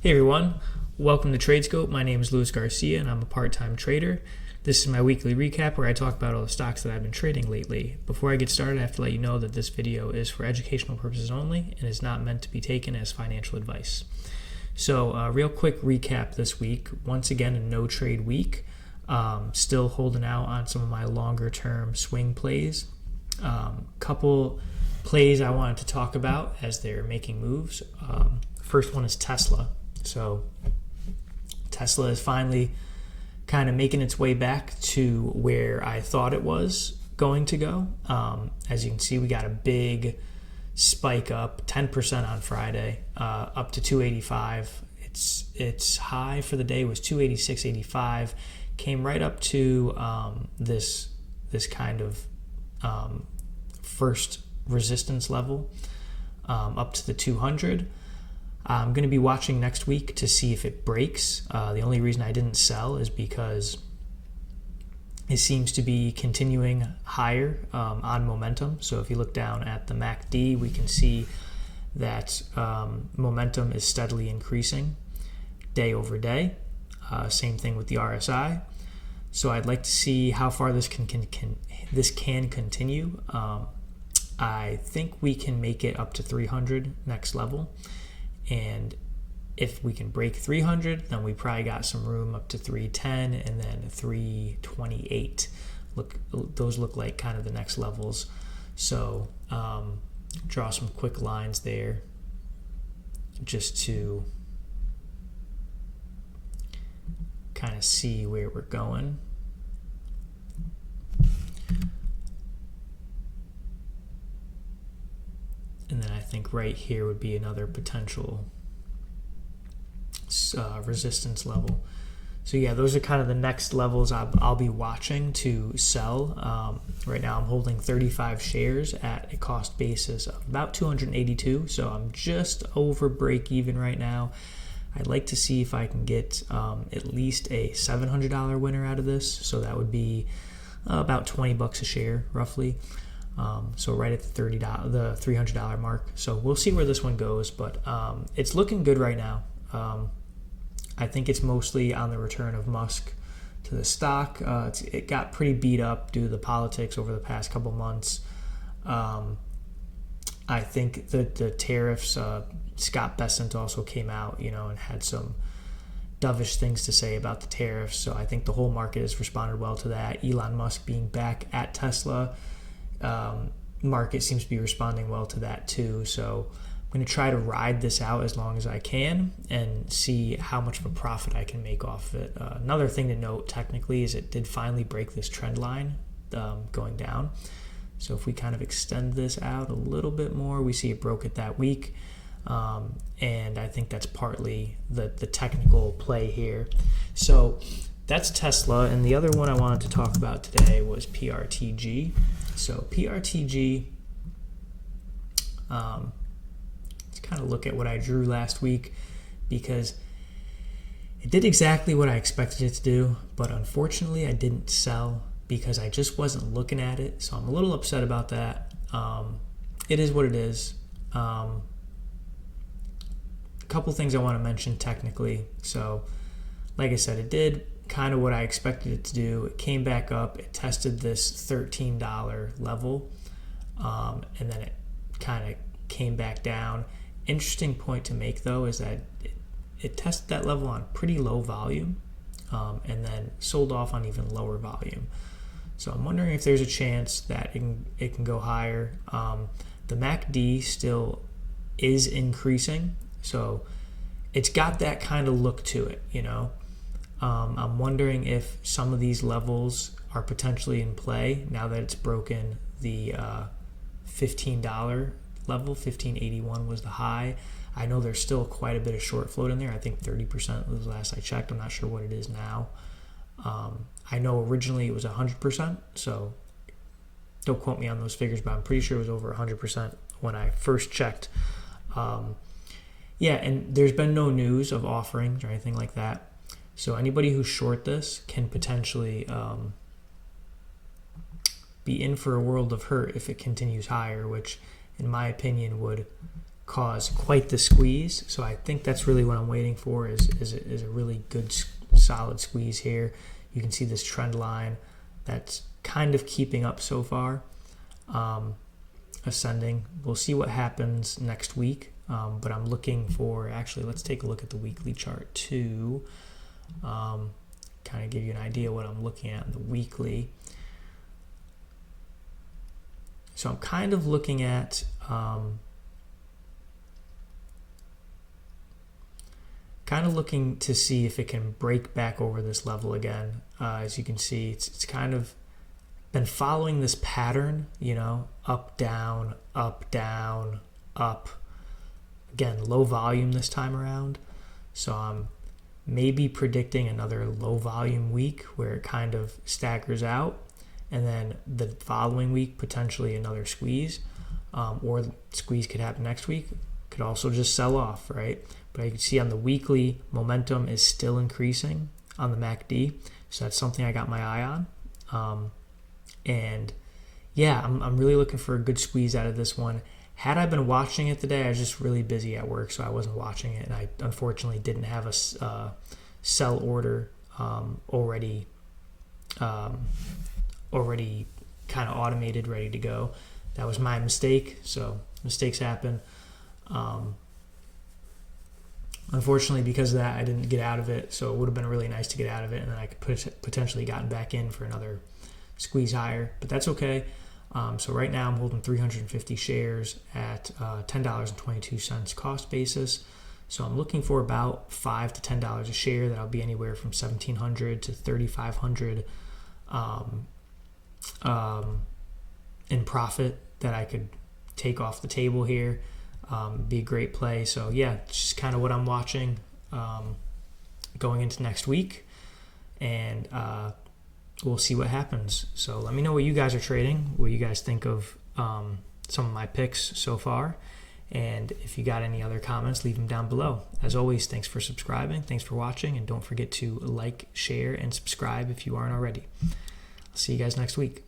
Hey everyone, welcome to TradeScope. My name is Luis Garcia and I'm a part-time trader. This is my weekly recap where I talk about all the stocks that I've been trading lately. Before I get started, I have to let you know that this video is for educational purposes only and is not meant to be taken as financial advice. So real quick recap this week. Once again, a no trade week. Still holding out on some of my longer term swing plays. Couple plays I wanted to talk about as they're making moves. First one is Tesla. So Tesla is finally kind of making its way back to where I thought it was going to go. As you can see, we got a big spike up, 10% on Friday, up to 285. Its high for the day was 286.85. Came right up to this kind of first resistance level, up to the 200. I'm going to be watching next week to see if it breaks. The only reason I didn't sell is because it seems to be continuing higher on momentum. So if you look down at the MACD, we can see that momentum is steadily increasing day over day. Same thing with the RSI. So I'd like to see how far this can continue. I think we can make it up to 300 next level. And if we can break 300, then we probably got some room up to 310 and then 328. Those look like kind of the next levels. So draw some quick lines there just to kind of see where we're going. And then I think right here would be another potential resistance level. So yeah, those are kind of the next levels I'll be watching to sell. Right now I'm holding 35 shares at a cost basis of about 282. So I'm just over break even right now. I'd like to see if I can get at least a $700 winner out of this. So that would be about 20 bucks a share roughly. So right at the $300 mark. So we'll see where this one goes, but it's looking good right now. I think it's mostly on the return of Musk to the stock. It got pretty beat up due to the politics over the past couple months. I think that the tariffs, Scott Bessent also came out, and had some dovish things to say about the tariffs. So I think the whole market has responded well to that. Elon Musk being back at Tesla, market seems to be responding well to that too. So I'm going to try to ride this out as long as I can and see how much of a profit I can make off of it. Another thing to note technically is it did finally break this trend line going down. So if we kind of extend this out a little bit more, we see it broke it that week. And I think that's partly the technical play here. So that's Tesla. And the other one I wanted to talk about today was PRTG. So PRTG, let's kind of look at what I drew last week because it did exactly what I expected it to do, but unfortunately I didn't sell because I just wasn't looking at it. So I'm a little upset about that. It is what it is. A couple things I want to mention technically. So like I said, it did kind of what I expected it to do. It came back up. It tested this $13 level, and then it kind of came back down. Interesting point to make, though, is that it tested that level on pretty low volume, and then sold off on even lower volume. So I'm wondering if there's a chance that it can go higher. The MACD still is increasing, so it's got that kind of look to it, I'm wondering if some of these levels are potentially in play now that it's broken the $15 level. 1581 was the high. I know there's still quite a bit of short float in there. I think 30% was the last I checked. I'm not sure what it is now. I know originally it was 100%, so don't quote me on those figures, but I'm pretty sure it was over 100% when I first checked. Yeah, and there's been no news of offerings or anything like that. So anybody who's short this can potentially be in for a world of hurt if it continues higher, which in my opinion would cause quite the squeeze. So I think that's really what I'm waiting for is a really good solid squeeze here. You can see this trend line that's kind of keeping up so far, ascending. We'll see what happens next week, but I'm looking for, actually let's take a look at the weekly chart too, kind of give you an idea what I'm looking at in the weekly. So I'm kind of looking at looking to see if it can break back over this level again. As you can see, it's kind of been following this pattern, you know, up, down, up, down, up. Again, low volume this time around. So I'm maybe predicting another low volume week where it kind of staggers out, and then the following week potentially another squeeze, or the squeeze could happen next week. Could also just sell off, right? But you can see on the weekly, momentum is still increasing on the MACD, so that's something I got my eye on. And yeah, I'm really looking for a good squeeze out of this one. Had I been watching it today, I was just really busy at work, so I wasn't watching it, and I unfortunately didn't have a sell order already kind of automated, ready to go. That was my mistake, so mistakes happen. Unfortunately, because of that, I didn't get out of it, so it would have been really nice to get out of it, and then I could potentially gotten back in for another squeeze higher, but that's okay. So right now I'm holding 350 shares at $10.22 cost basis. So I'm looking for about $5 to $10 a share. That'll be anywhere from $1,700 to $3,500 in profit that I could take off the table here. Be a great play. So yeah, just kind of what I'm watching going into next week, and we'll see what happens. So let me know what you guys are trading, what you guys think of some of my picks so far, and if you got any other comments, leave them down below. As always, thanks for subscribing, thanks for watching, and don't forget to like, share, and subscribe if you aren't already. I'll see you guys next week.